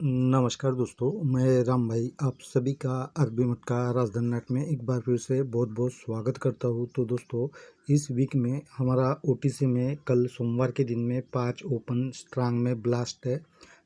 नमस्कार दोस्तों, मैं राम भाई आप सभी का अरबी मटका राजधानी नेट में एक बार फिर से बहुत बहुत स्वागत करता हूँ। तो दोस्तों, इस वीक में हमारा ओटीसी में कल सोमवार के दिन में 5 ओपन स्ट्रांग में ब्लास्ट है।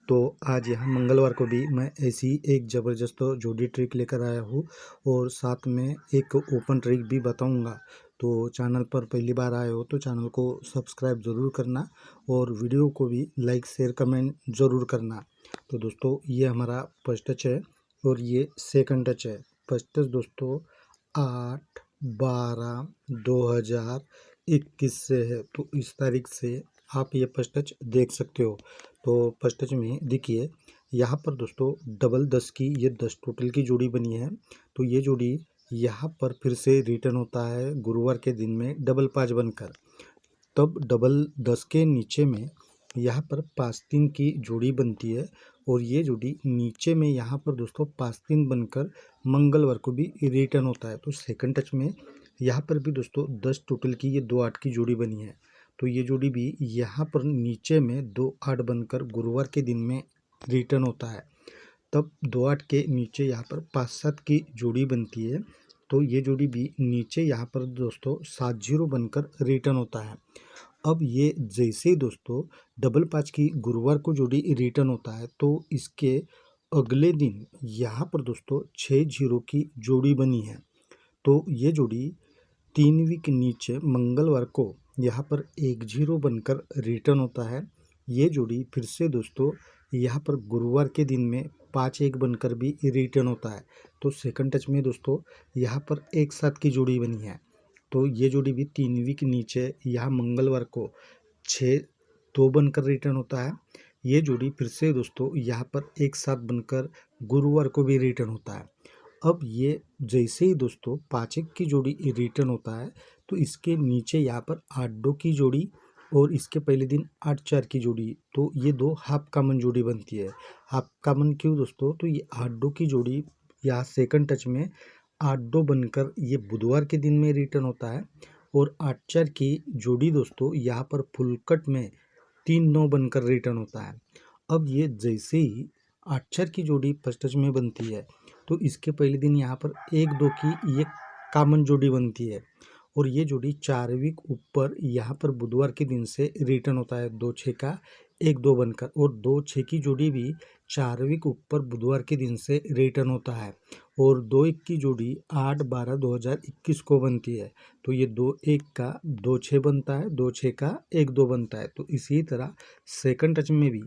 तो आज यहाँ मंगलवार को भी मैं ऐसी एक ज़बरदस्त जोड़ी ट्रिक लेकर आया हूँ और साथ में एक ओपन ट्रिक भी बताऊँगा। तो चैनल पर पहली बार आए हो तो चैनल को सब्सक्राइब ज़रूर करना और वीडियो को भी लाइक शेयर कमेंट ज़रूर करना। तो दोस्तों, ये हमारा फर्स्ट टच है और ये सेकंड टच है। फर्स्ट टच दोस्तों 8/12/2021 से है, तो इस तारीख से आप ये फर्स्ट टच देख सकते हो। तो फर्स्ट टच में देखिए यहाँ पर दोस्तों डबल 10 की ये 10 टोटल की जोड़ी बनी है। तो ये जोड़ी यहाँ पर फिर से रिटर्न होता है गुरुवार के दिन में डबल 5 बनकर। तब डबल 10 के नीचे में यहाँ पर 5-3 की जोड़ी बनती है और ये जोड़ी नीचे में यहाँ पर दोस्तों 5-3 बनकर मंगलवार को भी रिटर्न होता है। तो सेकंड टच में यहाँ पर भी दोस्तों 10 टोटल की ये 2-8 की जोड़ी बनी है। तो ये जोड़ी भी यहाँ पर नीचे में 2-8 बनकर गुरुवार के दिन में रिटर्न होता है। तब 2-8 के नीचे यहाँ पर 5-7 की जोड़ी बनती है। तो ये जोड़ी भी नीचे यहाँ पर दोस्तों 7-0 बनकर रिटर्न होता है। अब ये जैसे ही दोस्तों डबल 5 की गुरुवार को जोड़ी रिटर्न होता है तो इसके अगले दिन यहाँ पर दोस्तों 6-0 की जोड़ी बनी है। तो ये जोड़ी 3 वीक नीचे मंगलवार को यहाँ पर 1-0 बनकर रिटर्न होता है। ये जोड़ी फिर से दोस्तों यहाँ पर गुरुवार के दिन में 5-1 बनकर भी रिटर्न होता है। तो सेकंड टच में दोस्तों यहाँ पर 1-7 की जोड़ी बनी है। तो ये जोड़ी भी 3 वीक नीचे यहाँ मंगलवार को 6-2 बनकर रिटर्न होता है। ये जोड़ी फिर से दोस्तों यहाँ पर 1-7 बनकर गुरुवार को भी रिटर्न होता है। अब ये जैसे ही दोस्तों 5-1 की जोड़ी रिटर्न होता है तो इसके नीचे यहाँ पर 8-2 की जोड़ी और इसके पहले दिन 8-4 की जोड़ी, तो ये दो हाफ कॉमन जोड़ी बनती है। हाफ कॉमन क्यों दोस्तों? तो ये 8-2 की जोड़ी यहाँ सेकंड टच में 8-2 बनकर ये बुधवार के दिन में रिटर्न होता है और 8-4 की जोड़ी दोस्तों यहाँ पर फुल कट में 3-9 बनकर रिटर्न होता है। अब ये जैसे ही 8-4 की जोड़ी फर्स्ट टच में बनती है तो इसके पहले दिन यहाँ पर 1-2 की ये कॉमन जोड़ी बनती है और ये जोड़ी 4 वीक ऊपर यहाँ पर बुधवार के दिन से रिटर्न होता है 2-6 का 1-2 बनकर, और 2-6 की जोड़ी भी 4 वीक ऊपर बुधवार के दिन से रिटर्न होता है और 2-1 की जोड़ी 8/12/2021 को बनती है। तो ये 2-1 का 2-6 बनता है, 2-6 का 1-2 बनता है। तो इसी तरह सेकंड टच में भी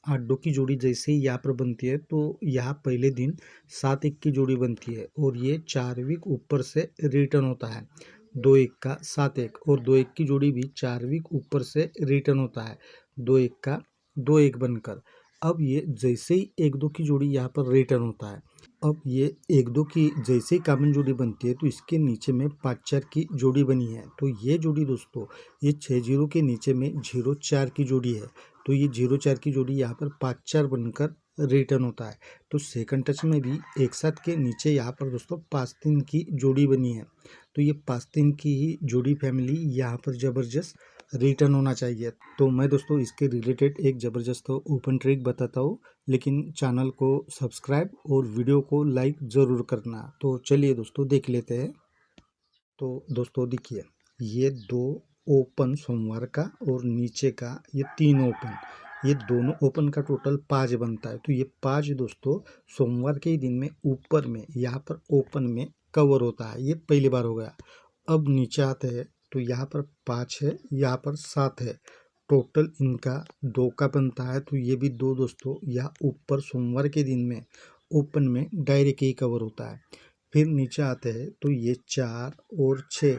8-2 की जोड़ी जैसे ही यहाँ पर बनती है तो यहाँ पहले दिन 7-1 की जोड़ी बनती है और ये 4 वीक ऊपर से रिटर्न होता है 2-1 का 7-1, और 2-1 की जोड़ी भी 4 वीक ऊपर से रिटर्न होता है 2-1 का 2-1 बनकर। अब ये जैसे ही 1-2 की जोड़ी यहाँ पर रिटर्न होता है। अब ये 1-2 की जैसे ही कॉमन जोड़ी बनती है तो इसके नीचे में 5-4 की जोड़ी बनी है। तो ये जोड़ी दोस्तों ये 6-0 के नीचे में 0-4 की जोड़ी है। तो ये 0-4 की जोड़ी यहाँ पर 5-4 बनकर रिटर्न होता है। तो सेकंड टच में भी 1-7 के नीचे यहाँ पर दोस्तों 5-3 की जोड़ी बनी है। तो ये 5-3 की ही जोड़ी फैमिली यहाँ पर ज़बरदस्त रिटर्न होना चाहिए। तो मैं दोस्तों इसके रिलेटेड एक ज़बरदस्त ओपन ट्रिक बताता हूँ, लेकिन चैनल को सब्सक्राइब और वीडियो को लाइक ज़रूर करना। तो चलिए दोस्तों देख लेते हैं। तो दोस्तों देखिए ये 2 ओपन सोमवार का और नीचे का ये 3 ओपन, ये दोनों ओपन का टोटल 5 बनता है। तो ये 5 दोस्तों सोमवार के ही दिन में ऊपर में यहाँ पर ओपन में कवर होता है। ये पहली बार हो गया। अब नीचे आते हैं तो यहाँ पर 5 है, यहाँ पर 7 है, टोटल इनका 2 का बनता है। तो ये भी 2 दोस्तों यहाँ ऊपर सोमवार के दिन में ओपन में डायरेक्ट ही कवर होता है। फिर नीचे आते हैं तो ये 4 और 6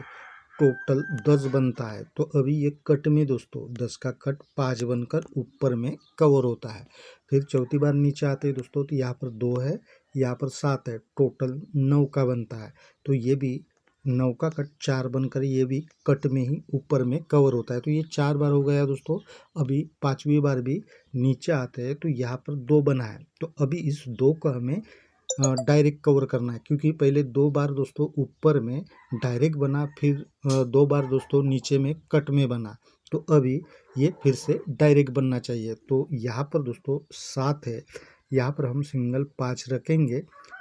टोटल 10 बनता है। तो अभी ये कट में दोस्तों 10 का कट 5 बनकर ऊपर में कवर होता है। फिर चौथी बार नीचे आते हैं दोस्तों तो यहाँ पर 2 है, यहाँ पर 7 है, टोटल 9 का बनता है। तो ये भी 9 का कट 4 बनकर ये भी कट में ही ऊपर में कवर होता है। तो ये 4 बार हो गया दोस्तों। अभी 5वीं बार भी नीचे आते हैं तो यहाँ पर 2 बना है। तो अभी इस 2 को हमें डायरेक्ट कवर करना है, क्योंकि पहले 2 बार दोस्तों ऊपर में डायरेक्ट बना, फिर 2 बार दोस्तों नीचे में कट में बना। तो अभी ये फिर से डायरेक्ट बनना चाहिए। तो यहाँ पर दोस्तों 7 है, यहाँ पर हम सिंगल 5 रखेंगे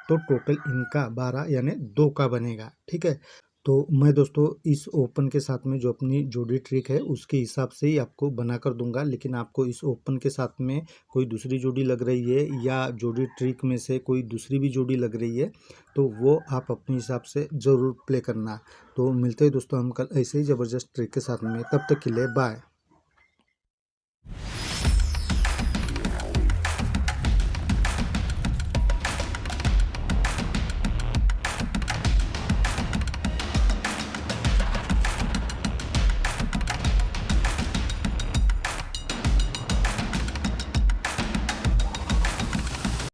तो टोटल इनका 12 यानी 2 का बनेगा। ठीक है, तो मैं दोस्तों इस ओपन के साथ में जो अपनी जोड़ी ट्रिक है उसके हिसाब से ही आपको बना कर दूंगा, लेकिन आपको इस ओपन के साथ में कोई दूसरी जोड़ी लग रही है या जोड़ी ट्रिक में से कोई दूसरी भी जोड़ी लग रही है तो वो आप अपने हिसाब से ज़रूर प्ले करना। तो मिलते हैं दोस्तों हम कल ऐसे ही ज़बरदस्त ट्रिक के साथ में, तब तक के लिए बाय।